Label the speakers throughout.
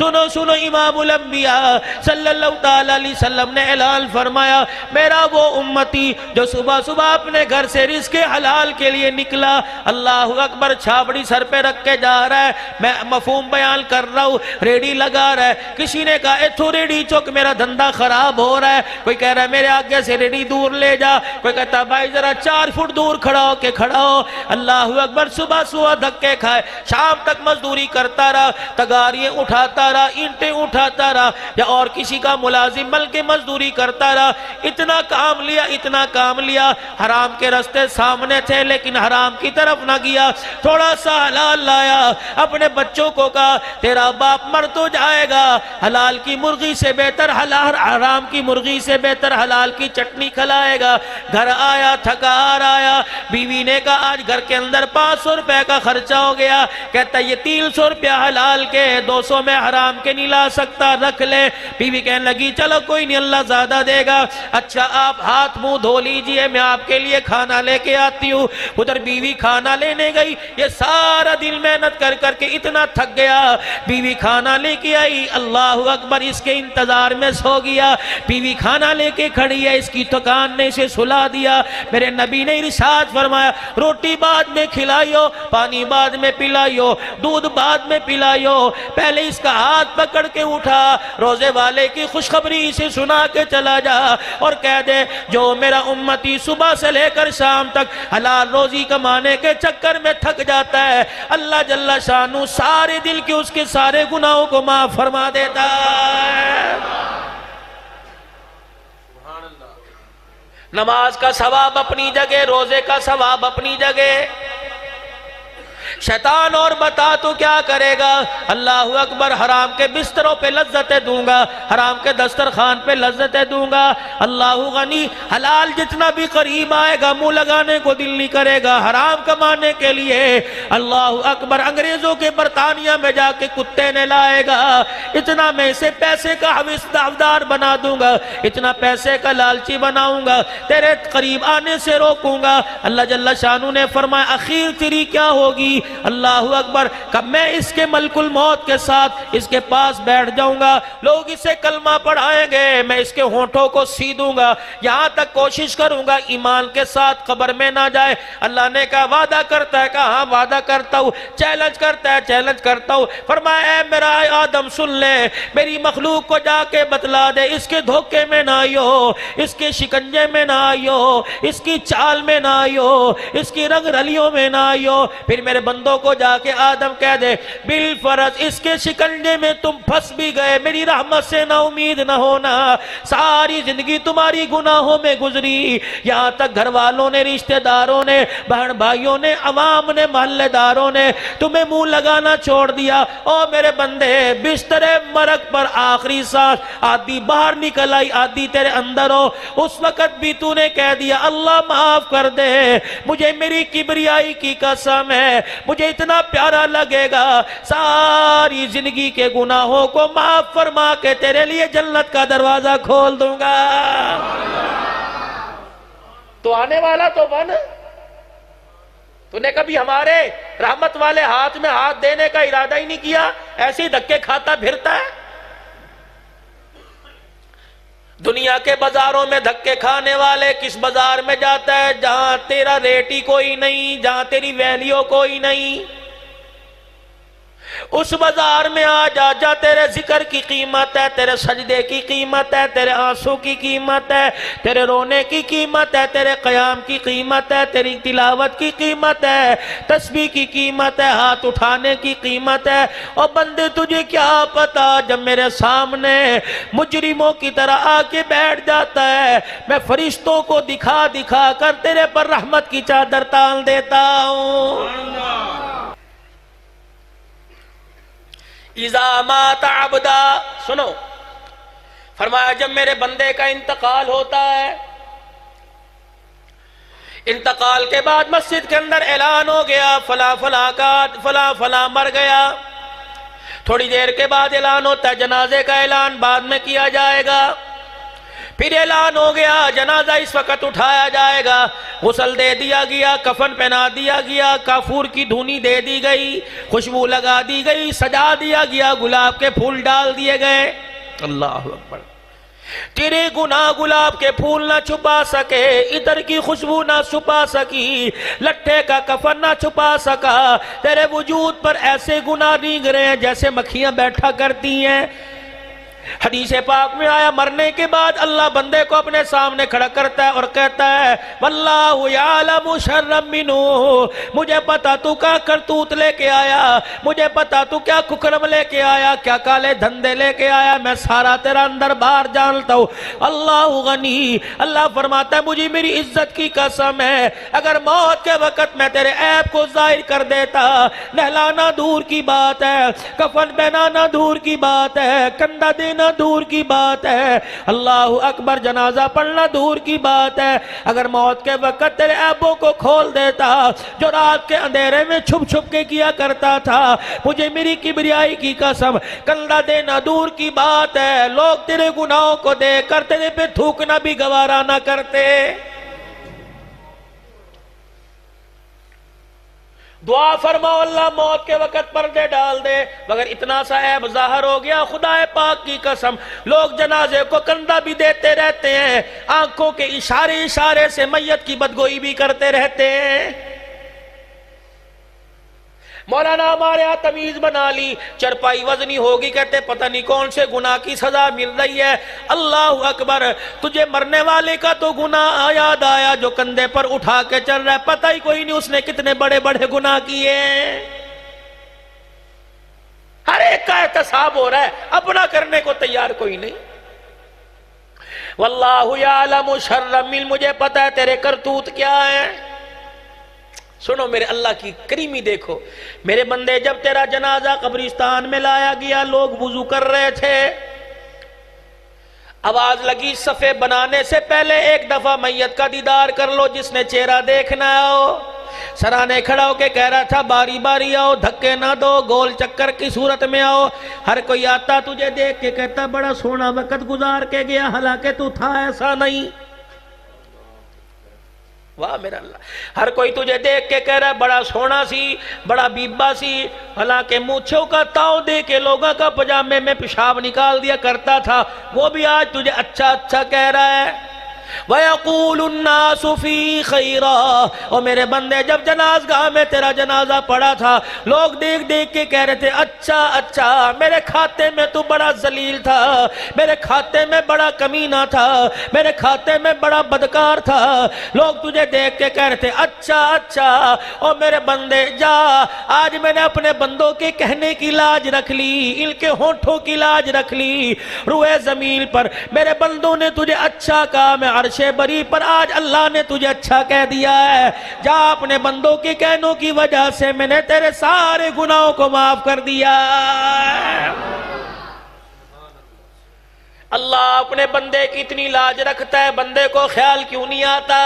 Speaker 1: سنو سنو، امام الانبیاء صلی اللہ علیہ وسلم نے اعلان فرمایا، میرا وہ امتی جو صبح صبح اپنے گھر سے رزق حلال کے لیے نکلا، اللہ اکبر، چھابڑی سر پہ رکھ کے جا رہا ہے، میں مفہوم بیان کر رہا ہوں، ریڈی لگا رہا ہے، کسی نے کہا ایتھو ریڈی چوک میرا دھندا خراب ہو رہا ہے، کوئی کہہ رہا ہے میرے آگے سے ریڈی دور لے جا، کوئی کہتا ہے بھائی ذرا 4 فٹ دور کھڑا ہو کے کھڑا ہو، اللہ اکبر، صبح صبح دھکے کھائے، شام تک مزدوری کرتا رہا، تگاریاں اٹھاتا رہا، اینٹیں اٹھاتا رہا، یا اور کسی کا ملازم مل کے مزدوری کرتا رہا، اتنا کام لیا، اتنا کام لیا، حرام کے رستے سامنے تھے لیکن حرام کی طرف نہ گیا، تھوڑا سا حلال لایا، اپنے بچوں کو کہا تیرا باپ مر تو جائے گا، حلال کی مرغی سے بہتر حرام کی مرغی سے بہتر حلال کی چٹنی کھلائے گا۔ گھر آیا، تھکا آیا، بیوی نے کہا آج گھر کے اندر 500 روپے کا خرچہ ہو گیا، کہتا یہ 300 روپے حلال کے، 200 میں حرام کے نہیں لا سکتا، رکھ لے۔ بیوی کہنے لگی چلو کوئی نہیں، اللہ زیادہ دے گا، اچھا آپ ہاتھ منہ دھو لیجئے، میں آپ کے لیے کھانا لے کے آتی ہوں۔ ادھر بیوی کھانا لینے گئی، یہ سارا دن محنت کر کر کے اتنا تھک گیا، بیوی کھانا لے کے آئی، اللہ اکبر، اس کے انتظار میں سو گیا، بیوی کھانا لے کے کھڑی ہے، اس کی تھکان نے اسے سلا دیا۔ میرے نبی نے ارشاد فرمایا روٹی بعد میں کھلائیو، پانی بعد میں پلائیو، دودھ بعد میں پلائیو، پہلے اس کا ہاتھ پکڑ کے اٹھا، روزے والے کی خوشخبری اسے سنا کے چلا جا اور کہہ دے جو میرا امتی صبح سے لے کر شام تک حلال روزی کمانے کے چکر میں تھک جاتا ہے، اللہ جل شانہ سارے دل کے اس کے سارے گناہوں کو معاف فرما دیتا ہے۔ نماز کا ثواب اپنی جگہ، روزے کا ثواب اپنی جگہ۔ شیطان اور بتا تو کیا کرے گا، اللہ اکبر، حرام کے بستروں پہ لذتیں دوں گا، حرام کے دسترخوان پہ لذتیں دوں گا، اللہ غنی، حلال جتنا بھی قریب آئے گا منہ لگانے کو دل نہیں کرے گا، حرام کمانے کے لیے اللہ اکبر انگریزوں کے برطانیہ میں جا کے کتے نے لائے گا، اتنا میں اسے پیسے کا حویسدار بنا دوں گا، اتنا پیسے کا لالچی بناؤں گا، تیرے قریب آنے سے روکوں گا۔ اللہ جل شانہ نے فرمایا اخیر تیری کیا ہوگی، اللہ اکبر، کہ میں اس کے ملک الموت کے ساتھ اس کے پاس بیٹھ جاؤں گا، لوگ اسے کلمہ پڑھائیں گے، میں اس کے ہونٹوں کو سیدوں گا، یہاں تک کوشش کروں گا ایمان کے ساتھ قبر میں نہ جائے۔ اللہ نے کہا وعدہ کرتا ہے، کہا ہاں وعدہ کرتا ہوں، چیلنج کرتا ہے، چیلنج کرتا ہوں۔ فرمایا اے میرا آدم سن لے، میری مخلوق کو جا کے بتلا دے، اس کے دھوکے میں نہ آئیو، اس کے شکنجے میں نہ آئیو، اس کی چال میں نہ آئیو، اس کی رنگ رلیوں میں نہ آئیو۔ پھر میرے بندوں کو جا کے آدم کہہ دے بالفرض اس کے شکنجے میں تم پھنس بھی گئے، میری رحمت سے نا امید نہ ہونا، ساری زندگی تمہاری گناہوں میں گزری، یہاں تک گھر والوں نے، رشتہ داروں نے، بہن بھائیوں نے، عوام نے، محلے داروں نے تمہیں منہ لگانا چھوڑ دیا۔ او میرے بندے، بستر مرگ پر آخری سانس آدھی باہر نکل آئی، آدھی تیرے اندر ہو، اس وقت بھی تو نے کہہ دیا اللہ معاف کر دے، مجھے میری کبریائی کی قسم ہے، مجھے اتنا پیارا لگے گا ساری زندگی کے گناہوں کو معاف فرما کے تیرے لیے جنت کا دروازہ کھول دوں گا۔ تو آنے والا تو بن، تو نے کبھی ہمارے رحمت والے ہاتھ میں ہاتھ دینے کا ارادہ ہی نہیں کیا، ایسے ہی دھکے کھاتا پھرتا ہے۔ دنیا کے بازاروں میں دھکے کھانے والے کس بازار میں جاتا ہے؟ جہاں تیرا ریٹ ہی کوئی نہیں، جہاں تیری ویلیو کوئی نہیں، اس بازار میں آ جا، جا تیرے ذکر کی قیمت ہے، تیرے سجدے کی قیمت ہے، تیرے آنسو کی قیمت ہے، تیرے رونے کی قیمت ہے، تیرے قیام کی قیمت ہے، تیری تلاوت کی قیمت ہے، تسبیح کی قیمت ہے، ہاتھ اٹھانے کی قیمت ہے۔ اور بندے تجھے کیا پتا جب میرے سامنے مجرموں کی طرح آ کے بیٹھ جاتا ہے، میں فرشتوں کو دکھا دکھا کر تیرے پر رحمت کی چادر تان دیتا ہوں۔ اذا مات عبدا، سنو، فرمایا جب میرے بندے کا انتقال ہوتا ہے، انتقال کے بعد مسجد کے اندر اعلان ہو گیا فلاں فلاں کا فلاں فلاں مر گیا، تھوڑی دیر کے بعد اعلان ہوتا ہے جنازے کا اعلان بعد میں کیا جائے گا، پھر اعلان ہو گیا جنازہ اس وقت اٹھایا جائے گا، غسل دے دیا گیا، کفن پہنا دیا گیا، کافور کی دھونی دے دی گئی، خوشبو لگا دی گئی، سجا دیا گیا، گلاب کے پھول ڈال دیے گئے۔ اللہ اکبر۔ تیرے گناہ گلاب کے پھول نہ چھپا سکے، ادھر کی خوشبو نہ چھپا سکی، لٹھے کا کفن نہ چھپا سکا، تیرے وجود پر ایسے گناہ رینگ رہے ہیں جیسے مکھیاں بیٹھا کرتی ہیں۔ حدیث پاک میں آیا مرنے کے بعد اللہ بندے کو اپنے سامنے کھڑا کرتا ہے اور کہتا ہے واللہ یعلم شر منہ، مجھے پتا تو کیا کرتوت لے کے آیا، مجھے پتا تو کیا ککرم لے کے آیا، کیا کالے دھندے لے کے آیا، میں سارا تیرا اندر باہر جانتا ہوں۔ اللہ غنی، اللہ فرماتا ہے مجھے میری عزت کی قسم ہے اگر موت کے وقت میں تیرے عیب کو ظاہر کر دیتا، نہلانا دور کی بات ہے، کفن پہنانا دور کی بات ہے، کندھا دینا دور کی بات ہے، اللہ اکبر جنازہ پڑھنا دور کی بات ہے، اگر موت کے وقت تیرے عیبوں کو کھول دیتا جو رات کے اندھیرے میں چھپ چھپ کے کیا کرتا تھا، مجھے میری کبریائی کی قسم کندھا دینا دور کی بات ہے، لوگ تیرے گناہوں کو دیکھ کر تیرے پہ تھوکنا بھی گوارا نہ کرتے۔ دعا فرماؤ اللہ موت کے وقت پردے ڈال دے، مگر اتنا سا عیب ظاہر ہو گیا خدا پاک کی قسم لوگ جنازے کو کندھا بھی دیتے رہتے ہیں، آنکھوں کے اشارے سے میت کی بدگوئی بھی کرتے رہتے ہیں۔ مولانا ہمارے ہاں تمیز بنا لی، چرپائی وزنی ہوگی کہتے پتہ نہیں کون سے گناہ کی سزا مل رہی ہے۔ اللہ اکبر، تجھے مرنے والے کا تو گناہ یاد آیا جو کندھے پر اٹھا کے چل رہا ہے، پتہ ہی کوئی نہیں اس نے کتنے بڑے بڑے گناہ کیے ہیں۔ ہر ایک کا احتساب ہو رہا ہے، اپنا کرنے کو تیار کوئی نہیں۔ واللہ یعلم شر من، مجھے پتہ ہے تیرے کرتوت کیا ہے۔ سنو میرے اللہ کی کریمی دیکھو، میرے بندے جب تیرا جنازہ قبرستان میں لایا گیا لوگ وضو کر رہے تھے، آواز لگی صفے بنانے سے پہلے ایک دفعہ میت کا دیدار کر لو جس نے چہرہ دیکھنا ہو۔ سرانے کھڑا ہو کے کہہ رہا تھا باری باری آؤ، دھکے نہ دو، گول چکر کی صورت میں آؤ۔ ہر کوئی آتا تجھے دیکھ کے کہتا بڑا سونا وقت گزار کے گیا، حالانکہ تو تھا ایسا نہیں۔ واہ میرا اللہ، ہر کوئی تجھے دیکھ کے کہہ رہا ہے بڑا سونا سی، بڑا بیبا سی، حالانکہ مونچھوں کا تاؤ دے کے لوگوں کا پجامے میں پیشاب نکال دیا کرتا تھا، وہ بھی آج تجھے اچھا اچھا کہہ رہا ہے۔ وَيَقُولُ النَّاسُ فِي خَيْرًا، اور میرے بندے جب جنازگاہ میں تیرا جنازہ پڑا تھا لوگ دیکھ دیکھ کے کہہ رہے تھے اچھا اچھا، میرے کھاتے میں تو بڑا ذلیل تھا، میرے کھاتے میں بڑا کمینہ تھا، میرے کھاتے میں بڑا بدکار تھا، لوگ تجھے دیکھ کے کہہ رہے تھے اچھا اچھا۔ اور میرے بندے جا، آج میں نے اپنے بندوں کے کہنے کی لاج رکھ لی، ان کے ہونٹوں کی لاج رکھ لی، روئے زمین پر میرے بندوں نے تجھے اچھا کہا، میں عرش بری پر آج اللہ نے تجھے اچھا کہہ دیا ہے۔ جا اپنے بندوں کے کہنوں کی وجہ سے میں نے تیرے سارے گناہوں کو معاف کر دیا۔ اللہ اپنے بندے کی اتنی لاج رکھتا ہے، بندے کو خیال کیوں نہیں آتا؟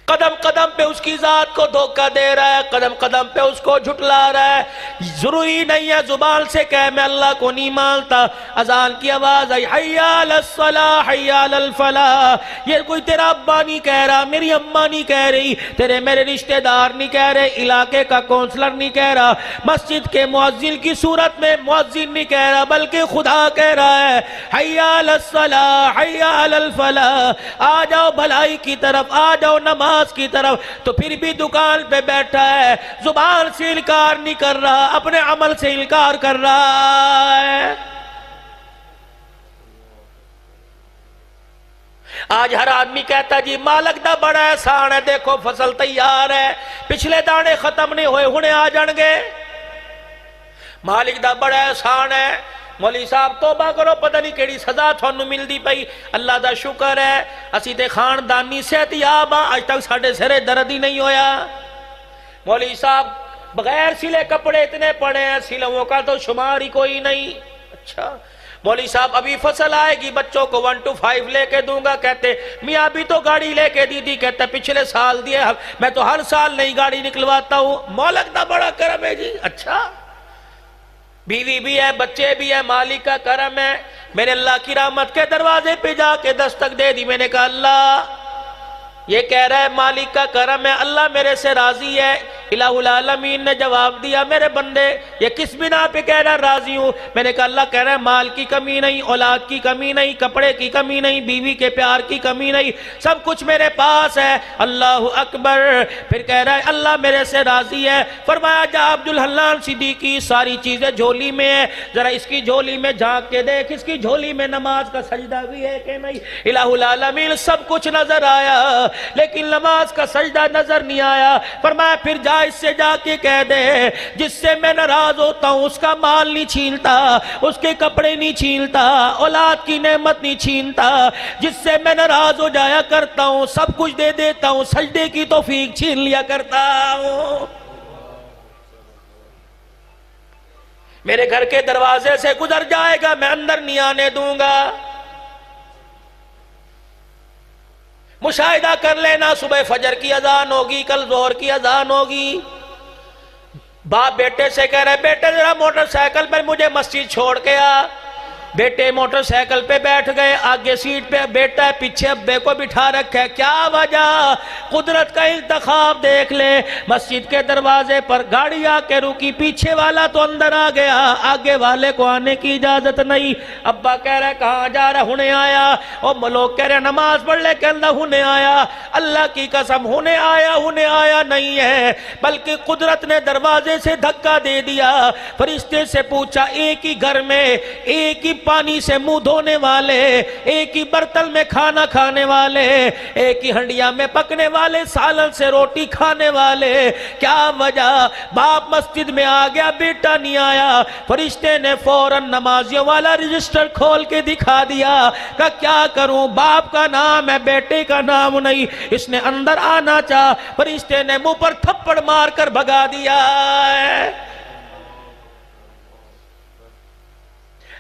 Speaker 1: قدم قدم پہ اس کی ذات کو دھوکہ دے رہا ہے، قدم قدم پہ اس کو جھٹلا رہا ہے۔ ضروری نہیں ہے زبان سے کہ میں اللہ کو نہیں مانتا، اذان کی آواز آئی حی علی الصلاح حی علی الفلاح، یہ کوئی تیرا ابا نہیں کہہ رہا، میری اماں نہیں کہہ رہی، تیرے میرے رشتہ دار نہیں کہہ رہے، علاقے کا کونسلر نہیں کہہ رہا، مسجد کے مؤذن کی صورت میں مؤذن نہیں کہہ رہا بلکہ خدا کہہ رہا ہے حی علی الصلاح حی علی الفلاح، آ جاؤ بھلائی کی طرف، آ جاؤ نماز کی طرف۔ تو پھر بھی دکان پہ بیٹھا ہے، زبان سے انکار نہیں کر رہا، اپنے عمل سے انکار کر رہا ہے۔ آج ہر آدمی کہتا جی مالک دا بڑا احسان ہے، دیکھو فصل تیار ہے، پچھلے دانے ختم نہیں ہوئے ہونے آ جان گے، مالک دا بڑا احسان ہے۔ مولوی صاحب توبہ کرو، پتہ نہیں کیڑی سزا تھانوں ملدی پئی، اللہ دا شکر ہے اسی تے خاندانی صحت یاب ہاں، آج تک ساڈے سرے درد ہی نہیں ہویا۔ مولوی صاحب بغیر سلے کپڑے اتنے پڑے ہیں، سلوں کا تو شمار ہی کوئی نہیں۔ اچھا مولوی صاحب ابھی فصل آئے گی بچوں کو 1 to 5 لے کے دوں گا، کہتے میاں ابھی تو گاڑی لے کے دی تھی، کہتا پچھلے سال دیے، میں تو ہر سال نئی گاڑی نکلواتا ہوں، مولک دا بڑا کرم ہے جی۔ اچھا بیوی بھی ہے، بچے بھی ہے، مالک کا کرم ہے۔ میں نے اللہ کی رحمت کے دروازے پہ جا کے دستک دے دی. میں نے کہا اللہ یہ کہہ رہا ہے مالک کا کرم ہے, اللہ میرے سے راضی ہے. الہ العالمین نے جواب دیا میرے بندے یہ کس بنا پہ کہہ رہا راضی ہوں؟ میں نے کہا اللہ کہہ رہا ہے مال کی کمی نہیں, اولاد کی کمی نہیں, کپڑے کی کمی نہیں, بیوی کے پیار کی کمی نہیں, سب کچھ میرے پاس ہے. اللہ اکبر. پھر کہہ رہا ہے اللہ میرے سے راضی ہے. فرمایا جا عبدالحنان صدیقی ساری چیزیں جھولی میں ہے, ذرا اس کی جھولی میں جھانک کے دیکھ, اس کی جھولی میں نماز کا سجدہ بھی ہے کہ نہیں. الہ العالمین سب کچھ نظر آیا لیکن نماز کا سجدہ نظر نہیں آیا. فرمایا پھر جا اس سے جا کے کہہ دے جس سے میں ناراض ہوتا ہوں اس کا مال نہیں چھینتا, اس کے کپڑے نہیں چھینتا, اولاد کی نعمت نہیں چھینتا, جس سے میں ناراض ہو جایا کرتا ہوں سب کچھ دے دیتا ہوں, سجدے کی توفیق چھین لیا کرتا ہوں. میرے گھر کے دروازے سے گزر جائے گا میں اندر نہیں آنے دوں گا. مشاہدہ کر لینا, صبح فجر کی اذان ہوگی, کل ظہر کی اذان ہوگی, باپ بیٹے سے کہہ رہے بیٹے ذرا موٹر سائیکل پر مجھے مسجد چھوڑ کے آ. بیٹے موٹر سائیکل پہ بیٹھ گئے, آگے سیٹ پہ بیٹا ہے, پیچھے ابے کو بٹھا رکھا ہے. کیا وجہ؟ قدرت کا انتخاب دیکھ لے. مسجد کے دروازے پر گاڑی آ کے رکی, پیچھے والا تو اندر آ گیا, آگے والے کو آنے کی اجازت نہیں. ابا کہہ رہے کہاں جا رہا؟ ہونے آیا. اور لوگ کہہ رہے نماز پڑھ لے, کہ اللہ ہونے آیا. اللہ کی قسم ہونے آیا نہیں ہے, بلکہ قدرت نے دروازے سے دھکا دے دیا. فرشتے سے پوچھا ایک ہی گھر میں ایک ہی پانی سے منہ دھونے والے, ایک ہی برتن میں کھانا کھانے والے, ایک ہی ہنڈیا میں پکنے والے, سالن سے روٹی کھانے والے, کیا وجہ؟ باپ مسجد میں آ گیا, بیٹا نہیں آیا. فرشتے نے فوراً نمازیوں والا رجسٹر کھول کے دکھا دیا کہ کیا کروں, باپ کا نام ہے بیٹے کا نام نہیں. اس نے اندر آنا چاہا, فرشتے نے منہ پر تھپڑ مار کر بھگا دیا.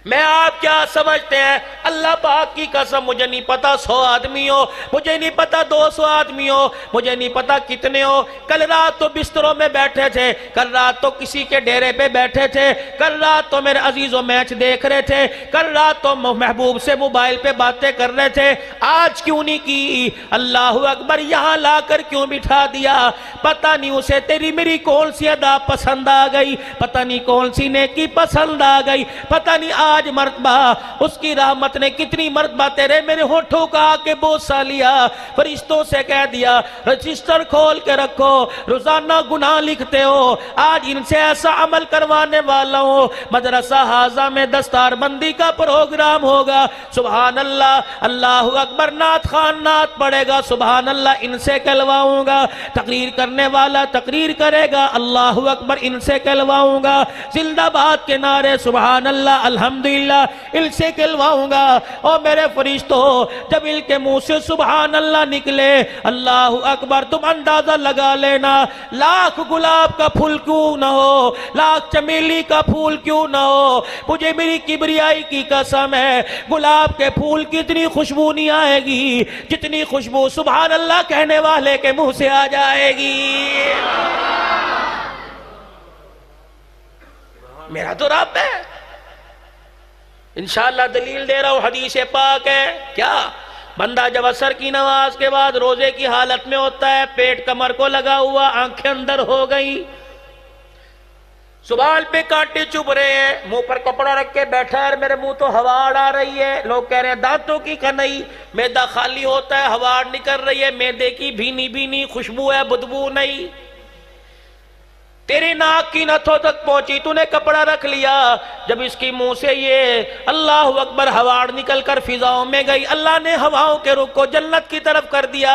Speaker 1: میں آپ کیا سمجھتے ہیں؟ اللہ پاک کی قسم مجھے نہیں پتا 100 آدمی ہو, مجھے نہیں پتا 200 آدمی ہو, مجھے نہیں پتا کتنے ہو. کل رات تو بستروں میں بیٹھے تھے, کل رات تو کسی کے ڈیرے پہ بیٹھے تھے, کل رات تو میرے عزیزوں میچ دیکھ رہے تھے, کل رات تو محبوب سے موبائل پہ باتیں کر رہے تھے. آج کیوں نہیں کی؟ اللہ اکبر. یہاں لا کر کیوں بٹھا دیا؟ پتہ نہیں اسے تیری میری کون سی ادا پسند آ گئی, پتہ نہیں کون سی نیکی پسند آ گئی, پتہ نہیں آج مرتبہ اس کی رحمت نے کتنی مرتبہ تیرے میرے ہونٹوں کا آ کے بوسہ لیا. فرشتوں سے کہہ دیا رجسٹر کھول کے رکھو, روزانہ گناہ لکھتے ہو, آج ان سے ایسا عمل کروانے والا ہوں. مدرسہ حاضہ میں دستار بندی کا پروگرام ہوگا. سبحان اللہ, اللہ اکبر. نعت خان نعت پڑھے گا, سبحان اللہ, ان سے کہلواؤں گا. تقریر کرنے والا تقریر کرے گا, اللہ اکبر, ان سے کہلواؤں گا. زندہ باد کے نعرے سبحان اللہ الحمدللہ ان سے کہلواؤں گا. اور میرے فرشتوں جب ان کے منہ سے سبحان اللہ نکلے, اللہ اکبر, تم اندازہ لگا لینا لاکھ گلاب کا پھول کیوں نہ ہو, لاکھ چمیلی کا پھول کیوں نہ ہو, مجھے میری کبریائی کی قسم ہے گلاب کے پھول کی اتنی خوشبو نہیں آئے گی جتنی خوشبو سبحان اللہ کہنے والے کے منہ سے آ جائے گی. میرا تو رب ہے. انشاءاللہ دلیل دے رہا ہوں, حدیث پاک ہے. کیا بندہ جب عصر کی نماز کے بعد روزے کی حالت میں ہوتا ہے, پیٹ کمر کو لگا ہوا, آنکھیں اندر ہو گئی, زبان پہ کانٹے چبھ رہے ہیں, منہ پر کپڑا رکھ کے بیٹھا ہے, میرے منہ تو ہوا آ رہی ہے. لوگ کہہ رہے ہیں دانتوں کی کنئی, معدہ خالی ہوتا ہے, ہوا نکل رہی ہے, معدے کی بھینی بھینی خوشبو ہے, بدبو نہیں. تیری ناک کی نتھوں تک پہنچی, تو نے کپڑا رکھ لیا. جب اس کی منہ سے یہ اللہ اکبر ہوا نکل کر فضاؤں میں گئی, اللہ نے ہواؤں کے رخ کو جنت کی طرف کر دیا.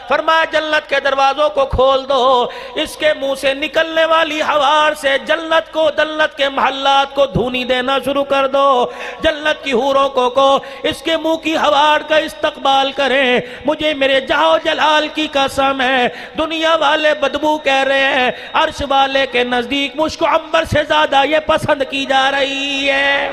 Speaker 1: فرمایا جنت کے دروازوں کو کھول دو, اس کے منہ سے نکلنے والی ہوا سے جنت کو, جنت کے محلات کو دھونی دینا شروع کر دو. جنت کی حوروں کو اس کے منہ کی ہوا کا استقبال کریں. مجھے میرے جاؤ جلال کی قسم ہے, دنیا والے بدبو کہہ رہے ہیں, عرش والے کے نزدیک مشک و عنبر سے زیادہ یہ پسند کی جا رہی ہے.